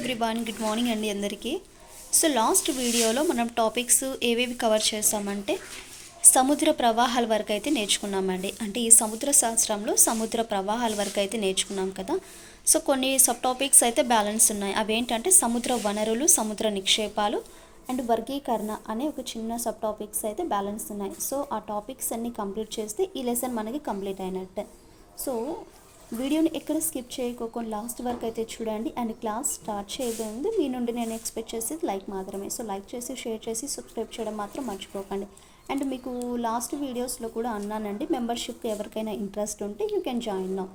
Everyone, good morning అండి అందరికీ. So last వీడియోలో మనం టాపిక్స్ ఏవేవి కవర్ చేసామంటే సముద్ర ప్రవాహాల వరకు అయితే నేర్చుకున్నామండి. అంటే ఈ సముద్ర శాస్త్రంలో సముద్ర ప్రవాహాల వరకు అయితే నేర్చుకున్నాం కదా. సో కొన్ని సబ్ టాపిక్స్ అయితే బ్యాలెన్స్ ఉన్నాయి. అవేంటంటే సముద్ర వనరులు, సముద్ర నిక్షేపాలు అండ్ వర్గీకరణ అనే ఒక చిన్న సబ్ టాపిక్స్ అయితే బ్యాలెన్స్ ఉన్నాయి. సో ఆ టాపిక్స్ అన్నీ కంప్లీట్ చేస్తే ఈ లెసన్ మనకి కంప్లీట్ అయినట్టే. సో వీడియోని ఎక్కడ స్కిప్ చేయకోకుండా లాస్ట్ వరకు అయితే చూడండి. అండ్ క్లాస్ స్టార్ట్ చేయబోతుంది. మీ నుండి నేను ఎక్స్పెక్ట్ చేసేది లైక్ మాత్రమే. సో లైక్ చేసి, షేర్ చేసి, సబ్స్క్రైబ్ చేయడం మాత్రం మర్చిపోకండి. అండ్ మీకు లాస్ట్ వీడియోస్లో కూడా అన్నానండి, మెంబర్షిప్కి ఎవరికైనా ఇంట్రెస్ట్ ఉంటే you can join now.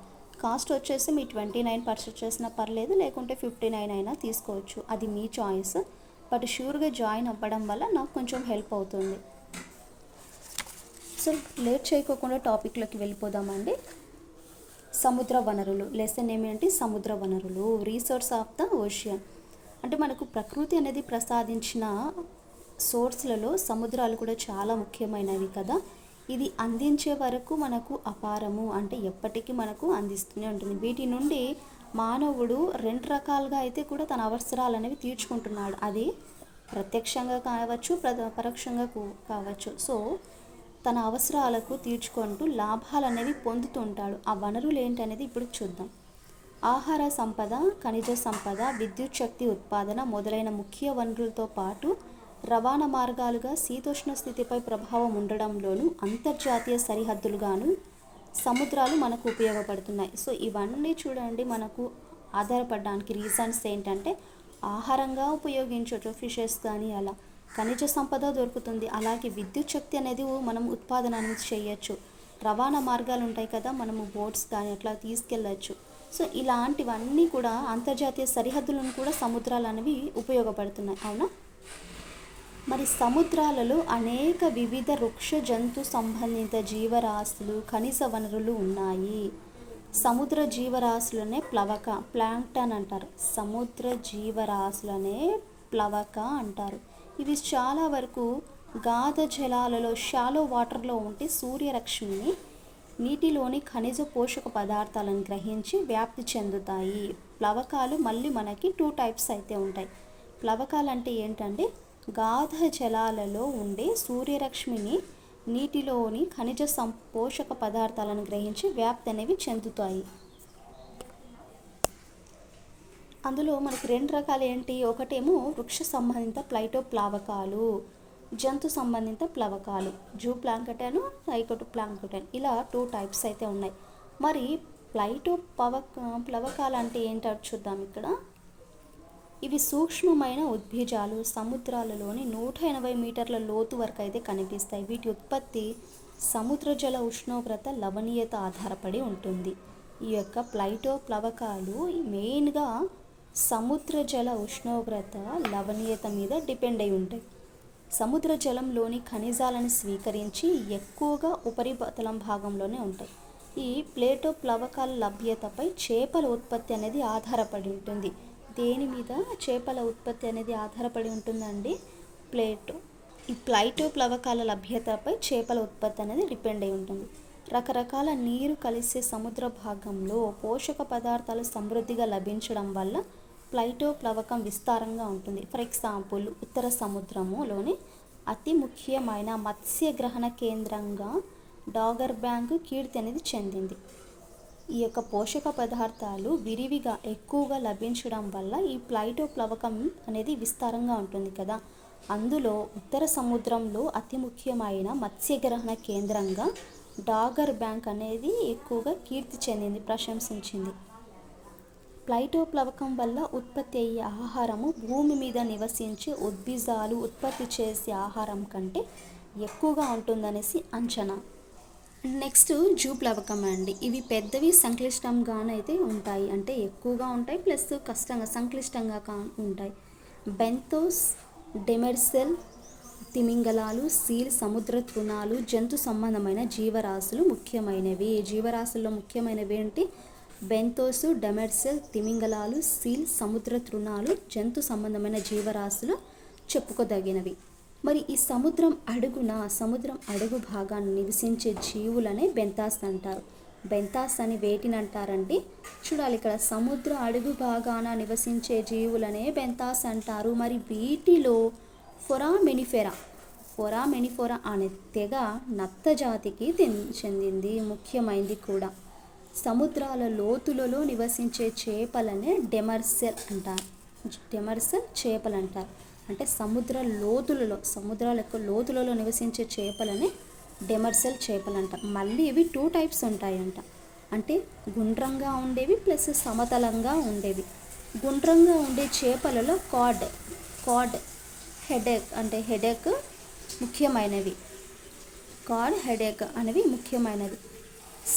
Cost వచ్చేసి మీ 29 పర్చేస్ చేసినా పర్లేదు, లేకుంటే 59 అయినా తీసుకోవచ్చు. అది మీ చాయిస్. బట్ షూర్గా జాయిన్ అవ్వడం వల్ల నాకు కొంచెం హెల్ప్ అవుతుంది. సో లేట్ చేయకోకుండా టాపిక్లోకి వెళ్ళిపోదామండి. సముద్ర వనరులు లెసన్ ఏమిటంటే సముద్ర వనరులు, రీసోర్స్ ఆఫ్ ద ఓషియన్. అంటే మనకు ప్రకృతి అనేది ప్రసాదించిన సోర్స్లలో సముద్రాలు కూడా చాలా ముఖ్యమైనవి కదా. ఇది అందించే వరకు మనకు అపారము, అంటే ఎప్పటికీ మనకు అందిస్తూనే ఉంటుంది. వీటి నుండి మానవుడు రెండు రకాలుగా అయితే కూడా తన అవసరాలు అనేవి తీర్చుకుంటున్నాడు. అది ప్రత్యక్షంగా కావచ్చు, పరోక్షంగా కావచ్చు. సో తన అవసరాలకు తీర్చుకుంటూ లాభాలు అనేవి పొందుతుంటాడు. ఆ వనరులు ఏంటనేది ఇప్పుడు చూద్దాం. ఆహార సంపద, ఖనిజ సంపద, విద్యుత్ శక్తి ఉత్పాదన మొదలైన ముఖ్య వనరులతో పాటు రవాణా మార్గాలుగా శీతోష్ణ స్థితిపై ప్రభావం ఉండడంలోనూ అంతర్జాతీయ సరిహద్దులుగాను సముద్రాలు మనకు ఉపయోగపడుతున్నాయి. సో ఇవన్నీ చూడండి, మనకు ఆధారపడడానికి రీజన్స్ ఏంటంటే ఆహారంగా ఉపయోగించవచ్చు, ఫిషెస్ కానీ అలా. ఖనిజ సంపద దొరుకుతుంది, అలాగే విద్యుత్ శక్తి అనేది మనం ఉత్పాదన అనేది చేయొచ్చు. రవాణా మార్గాలు ఉంటాయి కదా, మనము బోట్స్ కానీ అట్లా తీసుకెళ్ళచ్చు. సో ఇలాంటివన్నీ కూడా అంతర్జాతీయ సరిహద్దులను కూడా సముద్రాలు అనేవి ఉపయోగపడుతున్నాయి, అవునా. మరి సముద్రాలలో అనేక వివిధ వృక్ష జంతు సంబంధిత జీవరాశులు, ఖనిజ వనరులు ఉన్నాయి. సముద్ర జీవరాశులనే ప్లాంక్టన్ అంటారు. సముద్ర జీవరాశులనే ప్లవక అంటారు. ఇవి చాలా వరకు గాధ జలాలలో, షాలో వాటర్లో ఉంటే సూర్యరశ్మిని, నీటిలోని ఖనిజ పోషక పదార్థాలను గ్రహించి వ్యాప్తి చెందుతాయి. ప్లవకాలు మళ్ళీ మనకి 2 టైప్స్ అయితే ఉంటాయి. ప్లవకాలు అంటే ఏంటంటే గాధ జలాలలో ఉండే సూర్యరశ్మిని, నీటిలోని ఖనిజ పోషక పదార్థాలను గ్రహించి వ్యాప్తి అనేవి చెందుతాయి. అందులో మనకి 2 రకాలు ఏంటి, ఒకటేమో వృక్ష సంబంధిత ప్లైటోప్లావకాలు, జంతు సంబంధిత ప్లవకాలు, జూ ప్లాంకటన్, సైకోటోప్లాంకటన్, ఇలా 2 టైప్స్ అయితే ఉన్నాయి. మరి ప్లవకాలు అంటే ఏంటో చూద్దాం ఇక్కడ. ఇవి సూక్ష్మమైన ఉద్భిజాలు, సముద్రాలలోని 180 మీటర్ల లోతు వరకు అయితే కనిపిస్తాయి. వీటి ఉత్పత్తి సముద్ర జల ఉష్ణోగ్రత, లవణీయత ఆధారపడి ఉంటుంది. ఈ యొక్క ప్లవకాలు మెయిన్గా సముద్ర జల ఉష్ణోగ్రత, లవణీయత మీద డిపెండ్ అయి ఉంటాయి. సముద్ర జలంలోని ఖనిజాలను స్వీకరించి ఎక్కువగా ఉపరితలం భాగంలోనే ఉంటాయి. ఈ ప్లవకాల లభ్యతపై చేపల ఉత్పత్తి అనేది ఆధారపడి ఉంటుంది. దేని మీద చేపల ఉత్పత్తి అనేది ఆధారపడి ఉంటుందండి? ఈ ప్లవకాల లభ్యతపై చేపల ఉత్పత్తి అనేది డిపెండ్ అయి ఉంటుంది. రకరకాల నీరు కలిసే సముద్ర భాగంలో పోషక పదార్థాలు సమృద్ధిగా లభించడం వల్ల ప్లవకం విస్తారంగా ఉంటుంది. ఫర్ ఎగ్జాంపుల్, ఉత్తర సముద్రములోని అతి ముఖ్యమైన మత్స్యగ్రహణ కేంద్రంగా డాగర్ బ్యాంక్ కీర్తి అనేది చెందింది. ఈ యొక్క పోషక పదార్థాలు విరివిగా ఎక్కువగా లభించడం వల్ల ఈ ప్లవకం అనేది విస్తారంగా ఉంటుంది కదా. అందులో ఉత్తర సముద్రంలో అతి ముఖ్యమైన మత్స్యగ్రహణ కేంద్రంగా డాగర్ బ్యాంక్ అనేది ఎక్కువగా కీర్తి చెందింది, ప్రశంసించింది. ప్లవకం వల్ల ఉత్పత్తి అయ్యే ఆహారము భూమి మీద నివసించే ఉద్భిజాలు ఉత్పత్తి చేసే ఆహారం కంటే ఎక్కువగా ఉంటుందనేసి అంచనా. నెక్స్ట్ జూ ప్లవకం అండి. ఇవి పెద్దవి, సంక్లిష్టంగానైతే ఉంటాయి, అంటే ఎక్కువగా ఉంటాయి, ప్లస్ సంక్లిష్టంగా ఉంటాయి. బెంతోస్, డెమెర్సెల్, తిమింగలాలు, సీల్, సముద్ర తృణాలు, జంతు సంబంధమైన జీవరాశులు ముఖ్యమైనవి. జీవరాశుల్లో ముఖ్యమైనవి ఏంటి? బెంతోసు, డెమెర్సెల్, తిమింగలాలు, సీల్, సముద్ర తృణాలు, జంతు సంబంధమైన జీవరాశులు చెప్పుకోదగినవి. మరి ఈ సముద్రం అడుగు భాగాన్ని నివసించే జీవులనే బెంతాస్ అంటారు. బెంతాస్ అని వేటిని అంటారండి? చూడాలి ఇక్కడ, సముద్ర అడుగు భాగాన నివసించే జీవులనే బెంతాస్ అంటారు. మరి వీటిలో ఫొరామెనిఫెరా అనే తెగ నత్త జాతికి చెందింది, ముఖ్యమైనది కూడా. సముద్రాల లోతులలో నివసించే చేపలనే డెమర్సెల్ అంటారు. డెమర్సెల్ చేపలు అంటారు. అంటే సముద్రాల యొక్క లోతులలో నివసించే చేపలనే డెమర్సెల్ చేపలు అంటారు. మళ్ళీ ఇవి 2 టైప్స్ ఉంటాయంట. అంటే గుండ్రంగా ఉండేవి ప్లస్ సమతలంగా ఉండేవి. గుండ్రంగా ఉండే చేపలలో కాడ్ హెడేక్ ముఖ్యమైనవి. అనేవి ముఖ్యమైనది.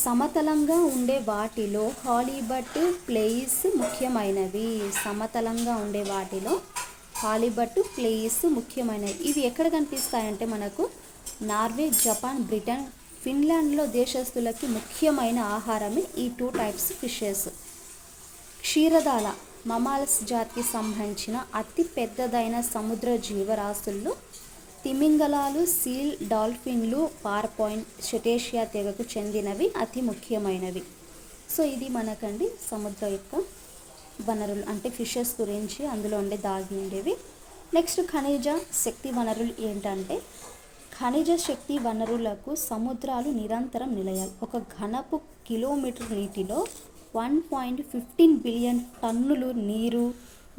సమతలంగా ఉండే వాటిలో హాలిబట్, ప్లేయిస్ ముఖ్యమైనవి. ఇవి ఎక్కడ కనిపిస్తాయంటే మనకు నార్వే, జపాన్, బ్రిటన్, ఫిన్లాండ్లో దేశస్తులకి ముఖ్యమైన ఆహారమే ఈ 2 టైప్స్ ఫిషెస్. క్షీరదాల మమాల్స్ జాతికి సంబంధించిన అతి పెద్దదైన సముద్ర జీవరాశుల్లో తిమింగలాలు, సీల్, డాల్ఫిన్లు, పార్పాయింట్, సెటేషియా తెగకు చెందినవి అతి ముఖ్యమైనవి. సో ఇది మనకండి సముద్ర యొక్క వనరులు, అంటే ఫిషెస్ గురించి అందులో దాగి ఉండేవి. నెక్స్ట్ ఖనిజ శక్తి వనరులు ఏంటంటే, ఖనిజ శక్తి వనరులకు సముద్రాలు నిరంతరం నిలయాలి. ఒక ఘనపు కిలోమీటర్ నీటిలో 1.15 బిలియన్ టన్నులు నీరు,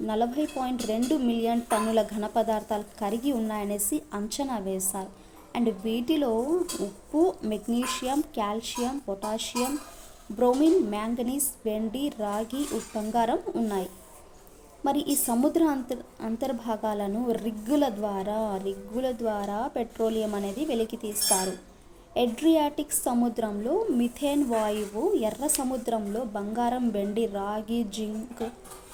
40.2 మిలియన్ టన్నుల ఘన పదార్థాలు కరిగి ఉన్నాయనేసి అంచనా వేశారు. అండ్ వీటిలో ఉప్పు, magnesium, calcium, potassium, bromine, manganese, వెండి, రాగి, బంగారం ఉన్నాయి. మరి ఈ సముద్ర అంతర్భాగాలను రిగ్గుల ద్వారా పెట్రోలియం అనేది వెలికి తీస్తారు. ఎడ్రియాటిక్ సముద్రంలో మిథేన్ వాయువు, ఎర్ర సముద్రంలో బంగారం, వెండి, రాగి, జింక్,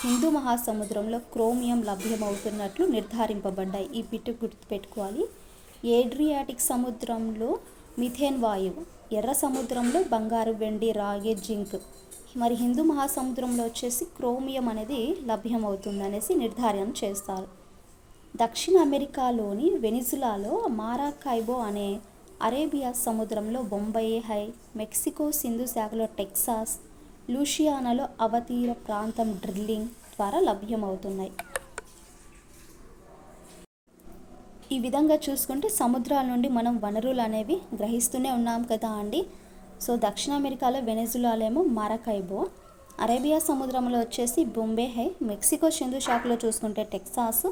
హిందూ మహాసముద్రంలో క్రోమియం లభ్యమవుతున్నట్లు నిర్ధారింపబడ్డాయి. ఈ బిట్టు గుర్తుపెట్టుకోవాలి. ఏడ్రియాటిక్ సముద్రంలో మిథేన్ వాయువు, ఎర్ర సముద్రంలో బంగారు, వెండి, రాగి, జింక్, మరి హిందూ మహాసముద్రంలో వచ్చేసి క్రోమియం అనేది లభ్యమవుతుంది అనేసి నిర్ధారణ చేస్తారు. దక్షిణ అమెరికాలోని వెనిజులాలో మారాకైబో అనే, అరేబియా సముద్రంలో బొంబాయి హై, మెక్సికో సింధు శాఖలో టెక్సాస్, లూసియానాలో అవతీర ప్రాంతం డ్రిల్లింగ్ ద్వారా లభ్యమవుతున్నాయి. ఈ విధంగా చూసుకుంటే సముద్రాల నుండి మనం వనరులు అనేవి గ్రహిస్తూనే ఉన్నాం కదా అండి. సో దక్షిణ అమెరికాలో వెనిజులాలో మారకైబో, అరేబియా సముద్రంలో వచ్చేసి బొంబే హై, మెక్సికో సింధు శాఖలో చూసుకుంటే టెక్సాస్,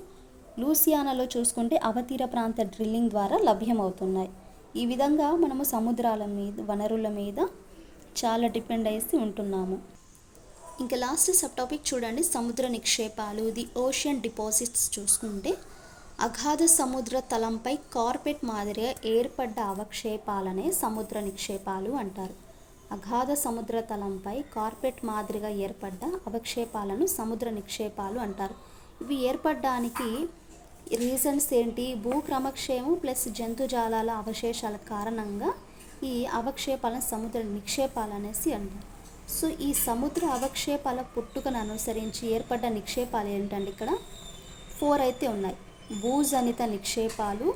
లూసియానాలో చూసుకుంటే అవతీర ప్రాంత డ్రిల్లింగ్ ద్వారా లభ్యమవుతున్నాయి. ఈ విధంగా మనము సముద్రాల మీద, వనరుల మీద చాలా డిపెండ్ అయ్యి ఉంటున్నాము. ఇంకా లాస్ట్ సబ్ టాపిక్ చూడండి, సముద్ర నిక్షేపాలు, ది ఓషన్ డిపాజిట్స్. చూసుకుంటే అగాధ సముద్ర తలంపై కార్పెట్ మాదిరిగా ఏర్పడ్డ అవక్షేపాలనే సముద్ర నిక్షేపాలు అంటారు. అగాధ సముద్ర తలంపై కార్పెట్ మాదిరిగా ఏర్పడ్డ అవక్షేపాలను సముద్ర నిక్షేపాలు అంటారు. ఇవి ఏర్పడడానికి రీజన్స్ ఏంటి? భూక్రమక్షయం ప్లస్ జంతుజాలాల అవశేషాల కారణంగా ఈ అవక్షేపాలను సముద్ర నిక్షేపాలు అనేసి అంటారు. సో ఈ సముద్ర అవక్షేపాల పుట్టుకను అనుసరించి ఏర్పడ్డ నిక్షేపాలు ఏంటంటే ఇక్కడ 4 అయితే ఉన్నాయి. భూజనిత నిక్షేపాలు,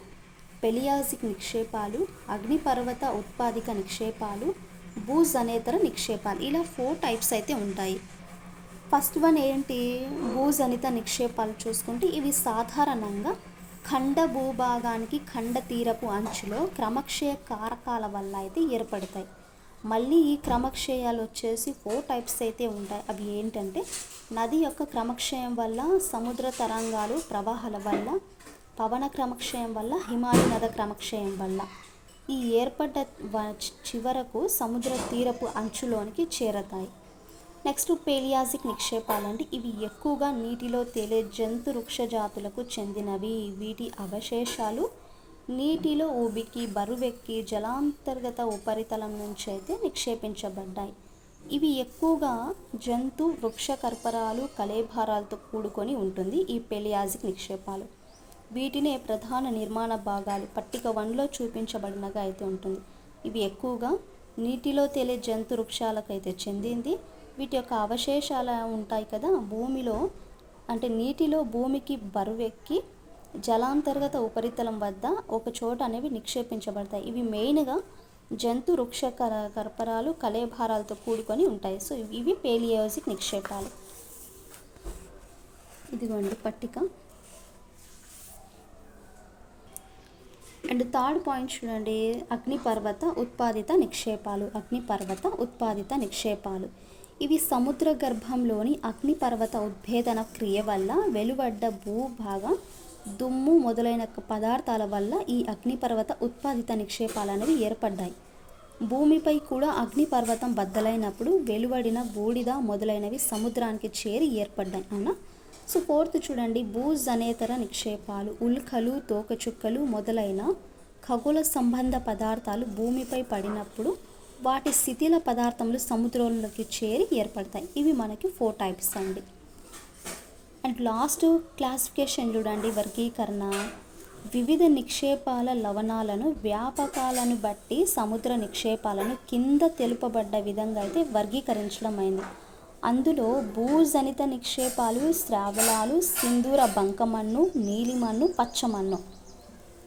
పెలియాజిక్ నిక్షేపాలు, అగ్నిపర్వత ఉత్పాదిక నిక్షేపాలు, భూజనేతర నిక్షేపాలు. ఇలా 4 టైప్స్ అయితే ఉంటాయి. ఫస్ట్ వన్ ఏంటి? భూజనిత నిక్షేపాలు చూసుకుంటే ఇవి సాధారణంగా ఖండ భూభాగానికి ఖండ తీరపు అంచులో క్రమక్షయ కారకాల వల్ల అయితే ఏర్పడతాయి. మళ్ళీ ఈ క్రమక్షయాలు వచ్చేసి 4 టైప్స్ అయితే ఉంటాయి. అవి ఏంటంటే నది యొక్క క్రమక్షయం వల్ల, సముద్ర తరంగాలు ప్రవాహాల వల్ల, పవన క్రమక్షయం వల్ల, హిమాలయ నద క్రమక్షయం వల్ల. ఈ ఏర్పడ్డ చివరకు సముద్ర తీరపు అంచులోనికి చేరతాయి. నెక్స్ట్ పేలియాజిక్ నిక్షేపాలంటే ఇవి ఎక్కువగా నీటిలో తేలే జంతు వృక్ష జాతులకు చెందినవి. వీటి అవశేషాలు నీటిలో ఊబికి, బరువెక్కి జలాంతర్గత ఉపరితలం నుంచి అయితే నిక్షేపించబడ్డాయి. ఇవి ఎక్కువగా జంతు వృక్ష కర్పరాలు, కళేభారాలతో కూడుకొని ఉంటుంది ఈ పేలియాజిక్ నిక్షేపాలు. వీటినే ప్రధాన నిర్మాణ భాగాలు పట్టిక 1లో చూపించబడినగా అయితే ఉంటుంది. ఇవి ఎక్కువగా నీటిలో తేలే జంతు వృక్షాలకు అయితే చెందింది. వీటి యొక్క అవశేషాలు ఉంటాయి కదా భూమిలో, అంటే నీటిలో భూమికి బరువెక్కి జలాంతర్గత ఉపరితలం వద్ద ఒక చోట అనేవి నిక్షేపించబడతాయి. ఇవి మెయిన్గా జంతు వృక్ష కర్పరాలు కళేభారాలతో కూడుకొని ఉంటాయి. సో ఇవి పేలియోజిక్ నిక్షేపాలు. ఇదిగోండి పట్టిక. అండ్ థర్డ్ పాయింట్ చూడండి, అగ్నిపర్వత ఉత్పాదిత నిక్షేపాలు. అగ్నిపర్వత ఉత్పాదిత నిక్షేపాలు ఇవి సముద్ర గర్భంలోని అగ్నిపర్వత ఉద్భేదన క్రియ వల్ల వెలువడ్డ భూభాగం, దుమ్ము మొదలైన పదార్థాల వల్ల ఈ అగ్నిపర్వత ఉత్పాదిత నిక్షేపాలు అనేవి ఏర్పడ్డాయి. భూమిపై కూడా అగ్నిపర్వతం బద్దలైనప్పుడు వెలువడిన బూడిద మొదలైనవి సముద్రానికి చేరి ఏర్పడ్డాయి. అవునా? సో ఫోర్త్ చూడండి, భూజనేతర నిక్షేపాలు. ఉల్కలు, తోకచుక్కలు మొదలైన ఖగోళ సంబంధ పదార్థాలు భూమిపై పడినప్పుడు వాటి శిథిల పదార్థములు సముద్రంలోకి చేరి ఏర్పడతాయి. ఇవి మనకి 4 టైప్స్ అండి. అండ్ లాస్ట్ క్లాసిఫికేషన్ చూడండి, వర్గీకరణ. వివిధ నిక్షేపాల లవణాలను వ్యాపకాలను బట్టి సముద్ర నిక్షేపాలను కింద తెలుపబడ్డ విధంగా అయితే వర్గీకరించడం అయింది. అందులో భూజనిత నిక్షేపాలు, శ్రావలాలు, సింధూర బంకమన్ను, నీలిమన్ను, పచ్చమన్ను.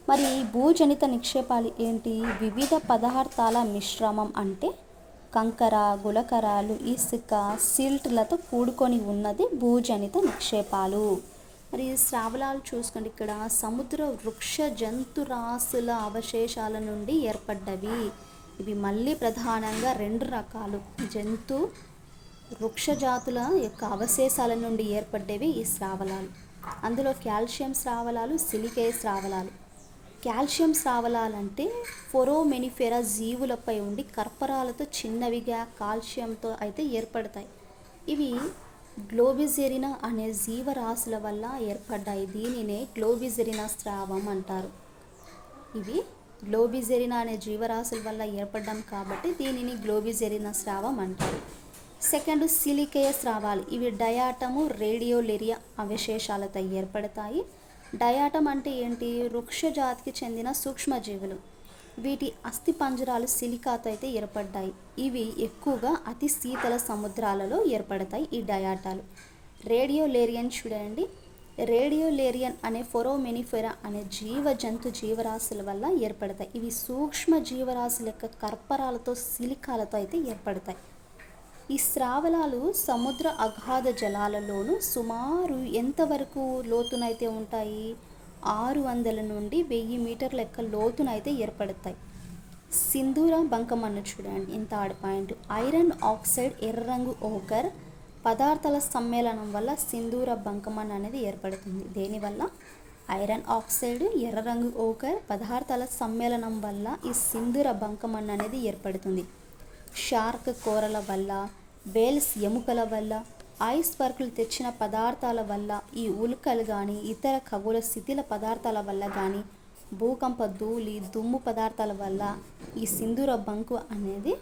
మరి భూజనిత నిక్షేపాలు ఏంటి? వివిధ పదార్థాల మిశ్రమం, అంటే కంకర, గులకరాలు, ఇసుక, సిల్ట్లతో కూడుకొని ఉన్నది భూజనిత నిక్షేపాలు. మరి శ్రావలాలు చూసుకోండి, ఇక్కడ సముద్ర వృక్ష జంతురాశుల అవశేషాల నుండి ఏర్పడ్డవి. ఇవి మళ్ళీ ప్రధానంగా 2 రకాలు. జంతు వృక్ష జాతుల యొక్క అవశేషాల నుండి ఏర్పడ్డవి ఈ శ్రావలాలు. అందులో కాల్షియం శ్రావలాలు, సిలికేయ శ్రావలాలు. కాల్షియం శ్రావలాలంటే ఫోరామినిఫెరా జీవులపై ఉండి కర్పరాలతో చిన్నవిగా కాల్షియంతో అయితే ఏర్పడతాయి. ఇవి గ్లోబిజెరినా అనే జీవరాశుల వల్ల ఏర్పడ్డాయి. దీనినే గ్లోబిజెరినా స్రావం అంటారు. ఇవి గ్లోబిజెరినా అనే జీవరాశుల వల్ల ఏర్పడ్డాం కాబట్టి దీనిని గ్లోబిజెరినా స్రావం అంటారు. సెకండ్, సిలికేయ స్రావాలు. ఇవి డయాటము, రేడియోలెరియా అవశేషాలతో ఏర్పడతాయి. డయాటం అంటే ఏంటి? వృక్ష జాతికి చెందిన సూక్ష్మజీవులు. వీటి అస్థి పంజరాలు సిలికాతో అయితే ఏర్పడ్డాయి. ఇవి ఎక్కువగా అతి శీతల సముద్రాలలో ఏర్పడతాయి ఈ డయాటాలు. రేడియోలేరియన్ చూడండి, రేడియోలేరియన్ అనే ఫోరామినిఫెరా అనే జంతు జీవరాశుల వల్ల ఏర్పడతాయి. ఇవి సూక్ష్మ జీవరాశుల యొక్క కర్పరాలతో సిలికాలతో అయితే ఏర్పడతాయి. ఈ స్రావలాలు సముద్ర అగాధ జలాలలోనూ సుమారు ఎంతవరకు లోతునైతే ఉంటాయి? 600 నుండి 1000 మీటర్ల లెక్క లోతునైతే ఏర్పడతాయి. సింధూర బంకమన్ను చూడండి, ఇంత పాయింట్. ఐరన్ ఆక్సైడ్, ఎర్రరంగు ఓకర్ పదార్థాల సమ్మేళనం వల్ల సింధూర బంకమన్ను అనేది ఏర్పడుతుంది. దేనివల్ల? ఐరన్ ఆక్సైడ్, ఎర్రరంగు ఓకర్ పదార్థాల సమ్మేళనం వల్ల ఈ సింధూర బంకమన్ను అనేది ఏర్పడుతుంది. షార్క్ కూరల వల్ల, వేల్స్ ఎముకల వల్ల, ఐస్బర్గ్లు తెచ్చిన పదార్థాల వల్ల, ఈ ఉల్కలు కానీ ఇతర ఖగోళ శిథిల పదార్థాల వల్ల కానీ, భూకంప ధూళి, దుమ్ము పదార్థాల వల్ల ఈ సింధూర బంకు అనేది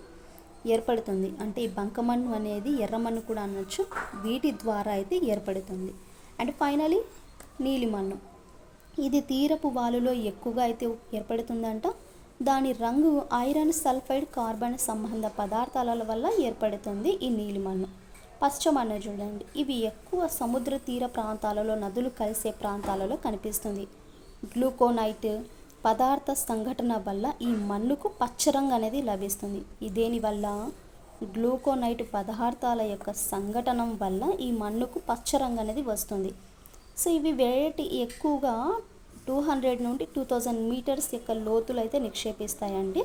ఏర్పడుతుంది. అంటే ఈ బంకమన్ను అనేది ఎర్రమన్ను కూడా అనొచ్చు. వీటి ద్వారా అయితే ఏర్పడుతుంది. అండ్ ఫైనలీ నీలిమన్ను. ఇది తీరపు వాలులో ఎక్కువగా అయితే ఏర్పడుతుందంట. దాని రంగు ఐరన్ సల్ఫైడ్ కార్బన్ సంబంధ పదార్థాల వల్ల ఏర్పడుతుంది ఈ నీలిమన్ను. పచ్చమన్ను చూడండి, ఇవి ఎక్కువ సముద్ర తీర ప్రాంతాలలో, నదులు కలిసే ప్రాంతాలలో కనిపిస్తుంది. గ్లూకోనైట్ పదార్థ సంఘటన వల్ల ఈ మన్నుకు పచ్చరంగు అనేది లభిస్తుంది. దేనివల్ల? గ్లూకోనైట్ పదార్థాల యొక్క సంఘటనం వల్ల ఈ మన్నుకు పచ్చరంగు అనేది వస్తుంది. సో ఇవి వెయిట్ ఎక్కువగా 200 నుండి 2000 మీటర్స్ యొక్క లోతులు అయితే నిక్షేపిస్తాయండి.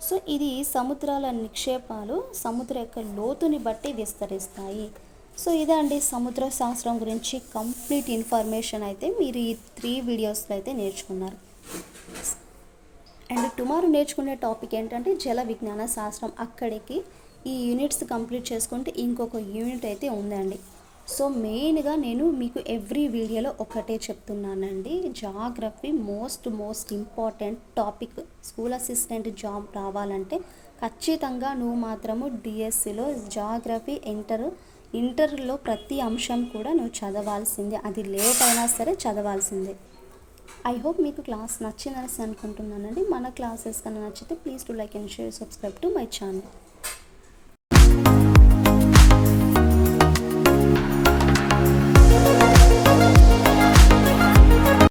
సో ఇది సముద్రాల నిక్షేపాలు సముద్ర యొక్క లోతుని బట్టి విస్తరిస్తాయి. సో ఇదే అండి సముద్ర శాస్త్రం గురించి కంప్లీట్ ఇన్ఫర్మేషన్ అయితే మీరు ఈ 3 వీడియోస్లో అయితే నేర్చుకున్నారు. అండ్ టుమారో నేర్చుకునే టాపిక్ ఏంటంటే జల విజ్ఞాన శాస్త్రం. అక్కడికి ఈ యూనిట్స్ కంప్లీట్ చేసుకుంటే ఇంకొక యూనిట్ అయితే ఉందండి. సో మెయిన్గా నేను మీకు ఎవ్రీ వీడియోలో ఒకటే చెప్తున్నానండి, geography most important topic. School assistant job రావాలంటే ఖచ్చితంగా నువ్వు మాత్రము డిఎస్సిలో జాగ్రఫీ ఇంటర్లో ప్రతి అంశం కూడా నువ్వు చదవాల్సిందే. అది లేట్ అయినా సరే చదవాల్సిందే. ఐ హోప్ మీకు క్లాస్ నచ్చిందని అనుకుంటున్నానండి. మన క్లాసెస్ కన్నా నచ్చితే please to like and share, subscribe to my channel.